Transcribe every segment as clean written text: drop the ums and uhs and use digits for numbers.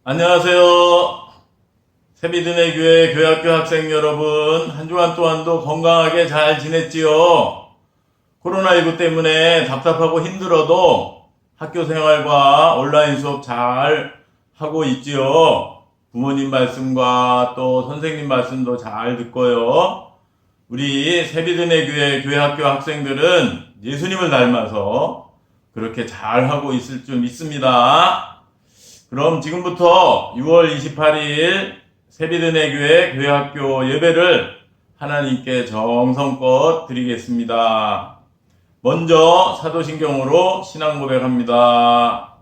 안녕하세요. 세비드네 교회 교회학교 학생 여러분, 한 주간 동안도 건강하게 잘 지냈지요? 코로나19 때문에 답답하고 힘들어도 학교 생활과 온라인 수업 잘 하고 있지요? 부모님 말씀과 또 선생님 말씀도 잘 듣고요. 우리 세비드네 교회 교회학교 학생들은 예수님을 닮아서 그렇게 잘 하고 있을 줄 믿습니다. 그럼 지금부터 6월 28일 세비드네 교회 교회학교 예배를 하나님께 정성껏 드리겠습니다. 먼저 사도신경으로 신앙 고백합니다.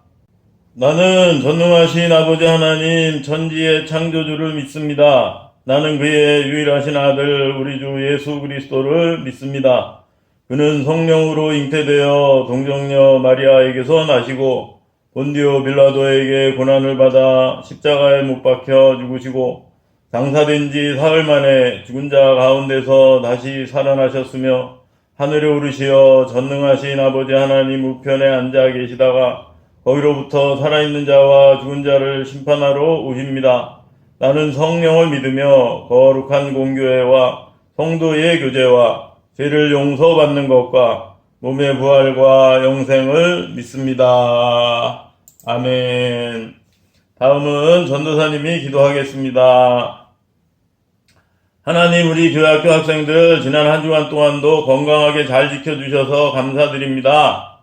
나는 전능하신 아버지 하나님 천지의 창조주를 믿습니다. 나는 그의 유일하신 아들 우리 주 예수 그리스도를 믿습니다. 그는 성령으로 잉태되어 동정녀 마리아에게서 나시고 본디오 빌라도에게 고난을 받아 십자가에 못 박혀 죽으시고 장사된 지 사흘 만에 죽은 자 가운데서 다시 살아나셨으며 하늘에 오르시어 전능하신 아버지 하나님 우편에 앉아 계시다가 거기로부터 살아있는 자와 죽은 자를 심판하러 오십니다. 나는 성령을 믿으며 거룩한 공교회와 성도의 교제와 죄를 용서받는 것과 몸의 부활과 영생을 믿습니다. 아멘. 다음은 전도사님이 기도하겠습니다. 하나님, 우리 교회학교 학생들 지난 한 주간 동안도 건강하게 잘 지켜주셔서 감사드립니다.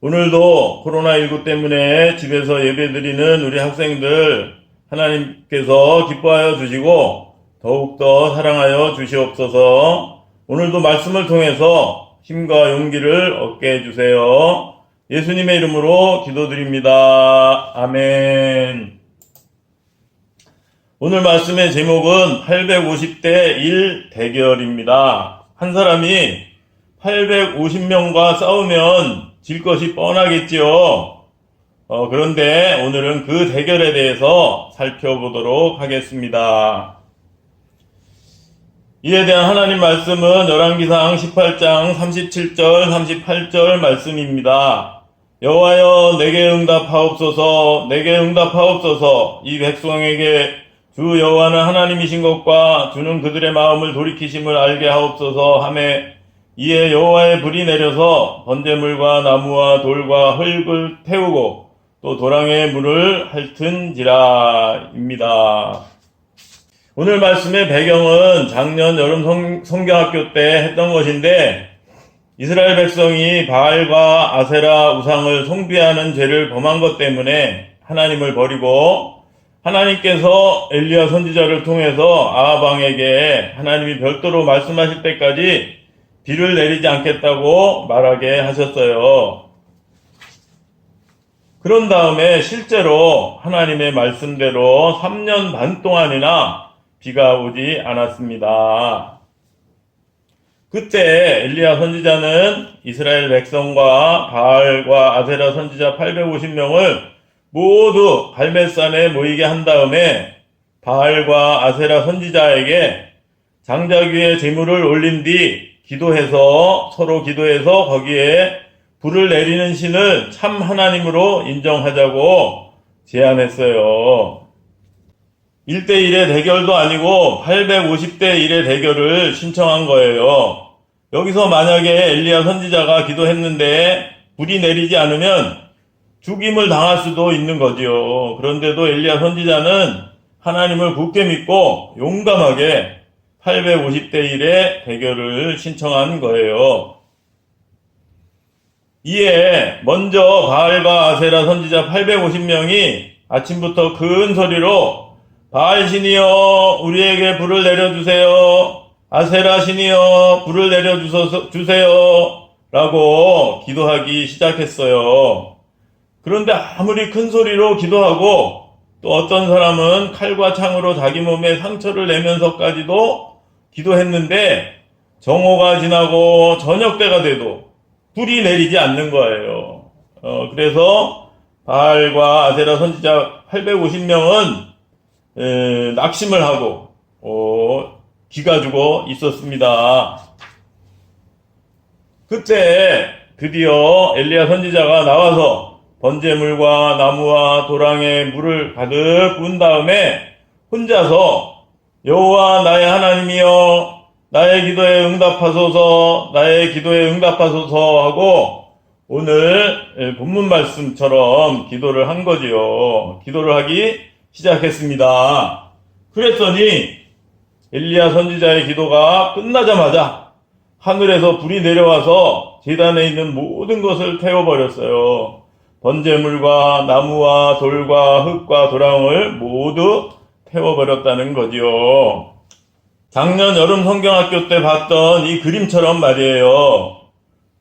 오늘도 코로나19 때문에 집에서 예배드리는 우리 학생들 하나님께서 기뻐하여 주시고 더욱더 사랑하여 주시옵소서. 오늘도 말씀을 통해서 힘과 용기를 얻게 해주세요. 예수님의 이름으로 기도드립니다. 아멘. 오늘 말씀의 제목은 850대 1 대결입니다. 한 사람이 850명과 싸우면 질 것이 뻔하겠지요. 그런데 오늘은 그 대결에 대해서 살펴보도록 하겠습니다. 이에 대한 하나님 말씀은 열왕기상 18장 37절 38절 말씀입니다. 여호와여 내게 응답하옵소서, 내게 응답하옵소서. 이 백성에게 주 여호와는 하나님이신 것과 주는 그들의 마음을 돌이키심을 알게 하옵소서 하매 이에 여호와의 불이 내려서 번제물과 나무와 돌과 흙을 태우고 또 도랑의 물을 핥은지라입니다. 오늘 말씀의 배경은 작년 여름 성경학교 때 했던 것인데 이스라엘 백성이 바알과 아세라 우상을 숭배하는 죄를 범한 것 때문에 하나님을 버리고 하나님께서 엘리야 선지자를 통해서 아합 왕에게 하나님이 별도로 말씀하실 때까지 비를 내리지 않겠다고 말하게 하셨어요. 그런 다음에 실제로 하나님의 말씀대로 3년 반 동안이나 비가 오지 않았습니다. 그때 엘리야 선지자는 이스라엘 백성과 바알과 아세라 선지자 850명을 모두 갈멜산에 모이게 한 다음에 바알과 아세라 선지자에게 장작 위에 제물을 올린 뒤 서로 기도해서 거기에 불을 내리는 신을 참 하나님으로 인정하자고 제안했어요. 1대1의 대결도 아니고 850대 1의 대결을 신청한 거예요. 여기서 만약에 엘리야 선지자가 기도했는데 불이 내리지 않으면 죽임을 당할 수도 있는 거지요. 그런데도 엘리야 선지자는 하나님을 굳게 믿고 용감하게 850대 1의 대결을 신청한 거예요. 이에 먼저 바알과 아세라 선지자 850명이 아침부터 큰 소리로 바알 신이여 우리에게 불을 내려주세요. 아세라 신이여 불을 내려주세요. 라고 기도하기 시작했어요. 그런데 아무리 큰 소리로 기도하고 또 어떤 사람은 칼과 창으로 자기 몸에 상처를 내면서까지도 기도했는데 정오가 지나고 저녁 때가 돼도 불이 내리지 않는 거예요. 그래서 바알과 아세라 선지자 850명은 낙심을 하고 기가 죽어 있었습니다. 그때 드디어 엘리야 선지자가 나와서 번제물과 나무와 도랑에 물을 가득 부은 다음에 혼자서 여호와 나의 하나님이여 나의 기도에 응답하소서 나의 기도에 응답하소서 하고 오늘 본문 말씀처럼 기도를 한 거지요. 기도를 하기 시작했습니다. 그랬더니 엘리야 선지자의 기도가 끝나자마자 하늘에서 불이 내려와서 제단에 있는 모든 것을 태워버렸어요. 번제물과 나무와 돌과 흙과 도랑을 모두 태워버렸다는 거지요. 작년 여름 성경학교 때 봤던 이 그림처럼 말이에요.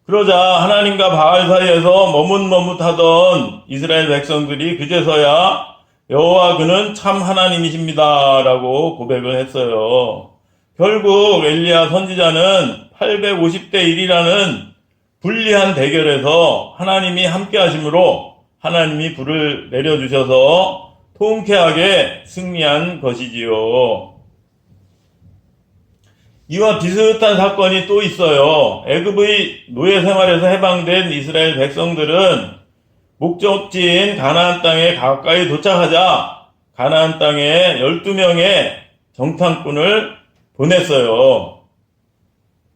그러자 하나님과 바알 사이에서 머뭇머뭇하던 이스라엘 백성들이 그제서야 여호와 그는 참 하나님이십니다 라고 고백을 했어요. 결국 엘리야 선지자는 850대 1이라는 불리한 대결에서 하나님이 함께 하심으로 하나님이 불을 내려주셔서 통쾌하게 승리한 것이지요. 이와 비슷한 사건이 또 있어요. 애굽의 노예 생활에서 해방된 이스라엘 백성들은 목적지인 가나안 땅에 가까이 도착하자 가나안 땅에 12명의 정탐꾼을 보냈어요.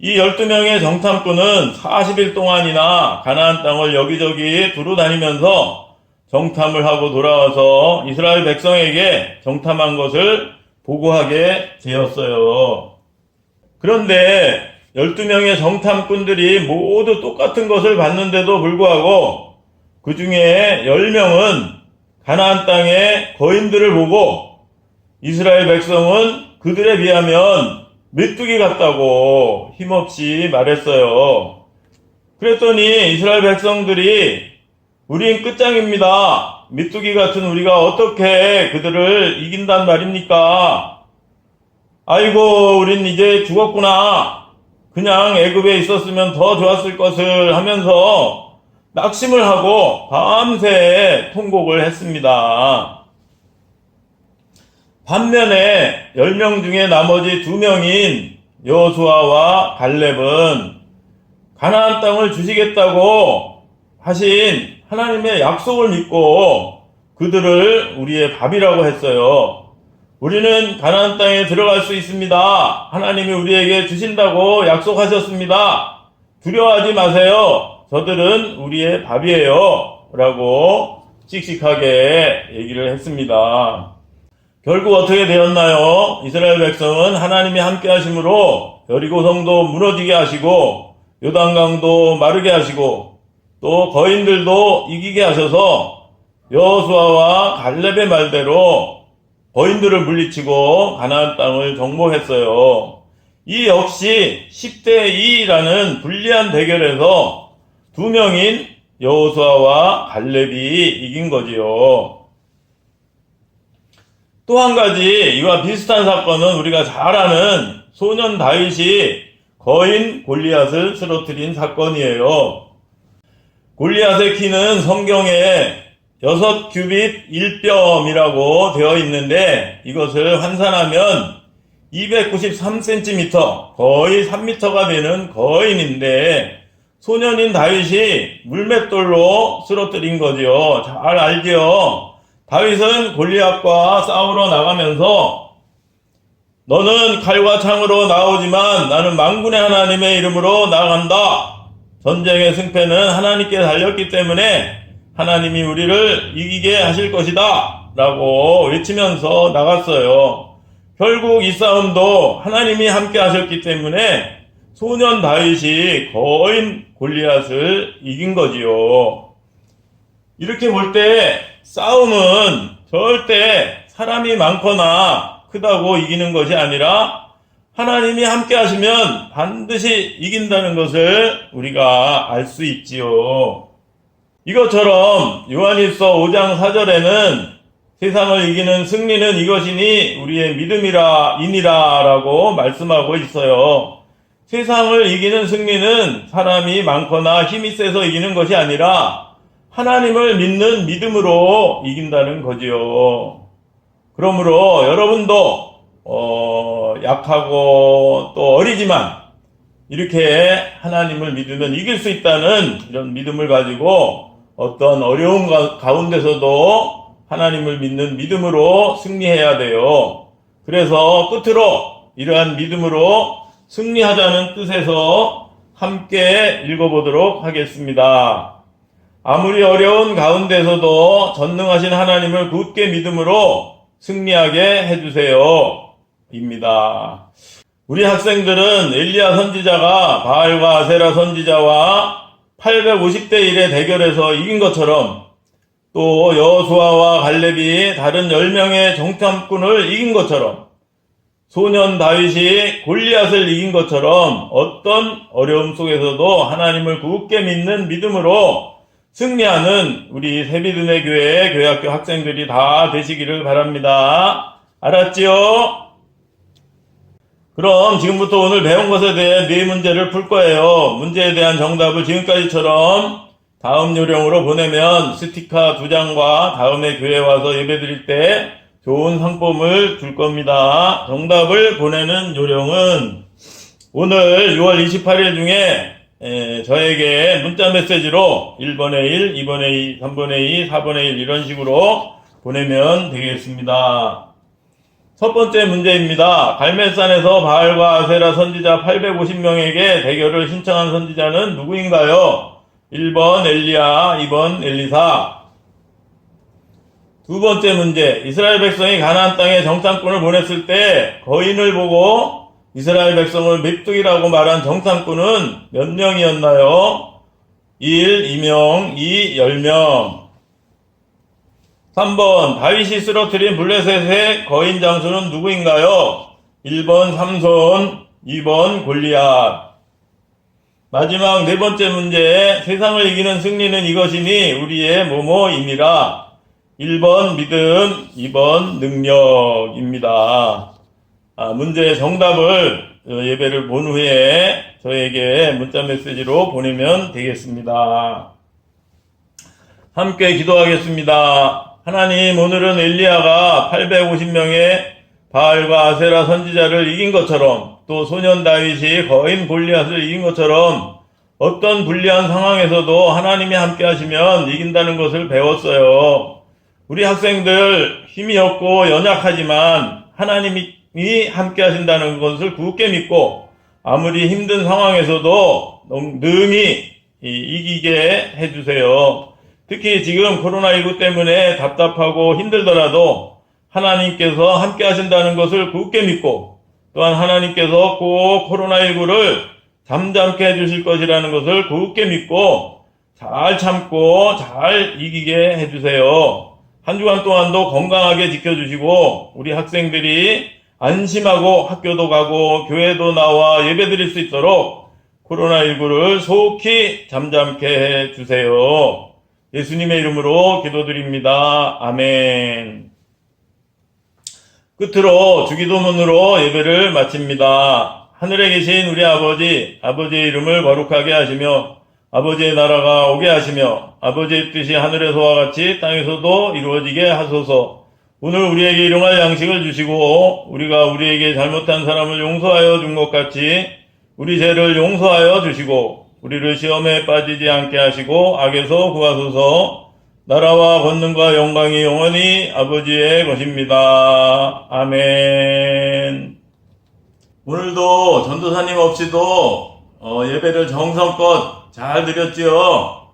이 12명의 정탐꾼은 40일 동안이나 가나안 땅을 여기저기 두루 다니면서 정탐을 하고 돌아와서 이스라엘 백성에게 정탐한 것을 보고하게 되었어요. 그런데 12명의 정탐꾼들이 모두 똑같은 것을 봤는데도 불구하고 그 중에 10명은 가나안 땅의 거인들을 보고 이스라엘 백성은 그들에 비하면 메뚜기 같다고 힘없이 말했어요. 그랬더니 이스라엘 백성들이 우린 끝장입니다. 메뚜기 같은 우리가 어떻게 그들을 이긴단 말입니까? 아이고 우린 이제 죽었구나. 그냥 애굽에 있었으면 더 좋았을 것을 하면서 낙심을 하고 밤새 통곡을 했습니다. 반면에 10명 중에 나머지 2명인 여호수아와 갈렙은 가나안 땅을 주시겠다고 하신 하나님의 약속을 믿고 그들을 우리의 밥이라고 했어요. 우리는 가나안 땅에 들어갈 수 있습니다. 하나님이 우리에게 주신다고 약속하셨습니다. 두려워하지 마세요. 저들은 우리의 밥이에요. 라고 씩씩하게 얘기를 했습니다. 결국 어떻게 되었나요? 이스라엘 백성은 하나님이 함께 하심으로 여리고성도 무너지게 하시고 요단강도 마르게 하시고 또 거인들도 이기게 하셔서 여호수아와 갈렙의 말대로 거인들을 물리치고 가나안 땅을 정복했어요. 이 역시 10대 2라는 불리한 대결에서 2명인 여호수아와 갈렙이 이긴 거지요. 또 한 가지 이와 비슷한 사건은 우리가 잘 아는 소년 다윗이 거인 골리앗을 쓰러뜨린 사건이에요. 골리앗의 키는 성경에 6규빗 1뼘이라고 되어 있는데 이것을 환산하면 293cm, 거의 3m가 되는 거인인데 소년인 다윗이 물맷돌로 쓰러뜨린 거지요. 잘 알지요. 다윗은 골리앗과 싸우러 나가면서 너는 칼과 창으로 나오지만 나는 만군의 하나님의 이름으로 나아간다. 전쟁의 승패는 하나님께 달렸기 때문에 하나님이 우리를 이기게 하실 것이다 라고 외치면서 나갔어요. 결국 이 싸움도 하나님이 함께 하셨기 때문에 소년 다윗이 거인 골리앗을 이긴 거지요. 이렇게 볼 때 싸움은 절대 사람이 많거나 크다고 이기는 것이 아니라 하나님이 함께 하시면 반드시 이긴다는 것을 우리가 알 수 있지요. 이것처럼 요한일서 5장 4절에는 세상을 이기는 승리는 이것이니 우리의 믿음이니라 라고 말씀하고 있어요. 세상을 이기는 승리는 사람이 많거나 힘이 세서 이기는 것이 아니라 하나님을 믿는 믿음으로 이긴다는 거지요. 그러므로 여러분도 약하고 또 어리지만 이렇게 하나님을 믿으면 이길 수 있다는 이런 믿음을 가지고 어떤 어려운 가운데서도 하나님을 믿는 믿음으로 승리해야 돼요. 그래서 끝으로 이러한 믿음으로 승리하자는 뜻에서 함께 읽어보도록 하겠습니다. 아무리 어려운 가운데서도 전능하신 하나님을 굳게 믿음으로 승리하게 해주세요. 입니다. 우리 학생들은 엘리야 선지자가 바알과 아세라 선지자와 850대 1의 대결에서 이긴 것처럼, 또 여호수아와 갈렙이 다른 10명의 정탐꾼을 이긴 것처럼, 소년 다윗이 골리앗을 이긴 것처럼 어떤 어려움 속에서도 하나님을 굳게 믿는 믿음으로 승리하는 우리 새비드네 교회 교회학교 학생들이 다 되시기를 바랍니다. 알았지요? 그럼 지금부터 오늘 배운 것에 대해 네 문제를 풀 거예요. 문제에 대한 정답을 지금까지처럼 다음 요령으로 보내면 스티커 2장과 다음에 교회 와서 예배 드릴 때 좋은 상품을 줄 겁니다. 정답을 보내는 요령은 오늘 6월 28일 중에 저에게 문자 메시지로 1번에 1, 2번에 2, 3번에 2, 4번에 1 이런 식으로 보내면 되겠습니다. 첫 번째 문제입니다. 갈멜산에서 바알과 아세라 선지자 850명에게 대결을 신청한 선지자는 누구인가요? 1번 엘리야, 2번 엘리사. 두 번째 문제. 이스라엘 백성이 가나안 땅에 정탐꾼을 보냈을 때 거인을 보고 이스라엘 백성을 메뚜기라고 말한 정탐꾼은 몇 명이었나요? 1, 2명, 2, 10명. 3번 다윗이 쓰러뜨린 블레셋의 거인 장수는 누구인가요? 1번 삼손, 2번 골리앗. 마지막 네 번째 문제. 세상을 이기는 승리는 이것이니 우리의 뭐뭐이니라. 1번 믿음, 2번 능력입니다. 문제의 정답을 예배를 본 후에 저에게 문자 메시지로 보내면 되겠습니다. 함께 기도하겠습니다. 하나님, 오늘은 엘리야가 850명의 바알과 아세라 선지자를 이긴 것처럼, 또 소년 다윗이 거인 골리앗을 이긴 것처럼 어떤 불리한 상황에서도 하나님이 함께 하시면 이긴다는 것을 배웠어요. 우리 학생들 힘이 없고 연약하지만 하나님이 함께 하신다는 것을 굳게 믿고 아무리 힘든 상황에서도 능히 이기게 해주세요. 특히 지금 코로나19 때문에 답답하고 힘들더라도 하나님께서 함께 하신다는 것을 굳게 믿고 또한 하나님께서 꼭 코로나19를 잠잠케 해주실 것이라는 것을 굳게 믿고 잘 참고 잘 이기게 해주세요. 한 주간 동안도 건강하게 지켜주시고 우리 학생들이 안심하고 학교도 가고 교회도 나와 예배드릴 수 있도록 코로나19를 속히 잠잠케 해주세요. 예수님의 이름으로 기도드립니다. 아멘. 끝으로 주기도문으로 예배를 마칩니다. 하늘에 계신 우리 아버지, 아버지의 이름을 거룩하게 하시며 아버지의 나라가 오게 하시며 아버지의 뜻이 하늘에서와 같이 땅에서도 이루어지게 하소서. 오늘 우리에게 일용할 양식을 주시고 우리가 우리에게 잘못한 사람을 용서하여 준 것 같이 우리 죄를 용서하여 주시고 우리를 시험에 빠지지 않게 하시고 악에서 구하소서. 나라와 권능과 영광이 영원히 아버지의 것입니다. 아멘. 오늘도 전도사님 없이도 예배를 정성껏 잘 드렸지요.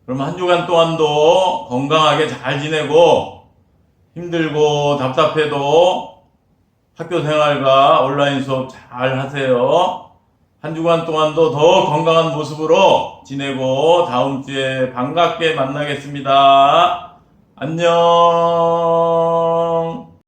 그럼 한 주간 동안도 건강하게 잘 지내고 힘들고 답답해도 학교 생활과 온라인 수업 잘 하세요. 한 주간 동안도 더 건강한 모습으로 지내고 다음 주에 반갑게 만나겠습니다. 안녕.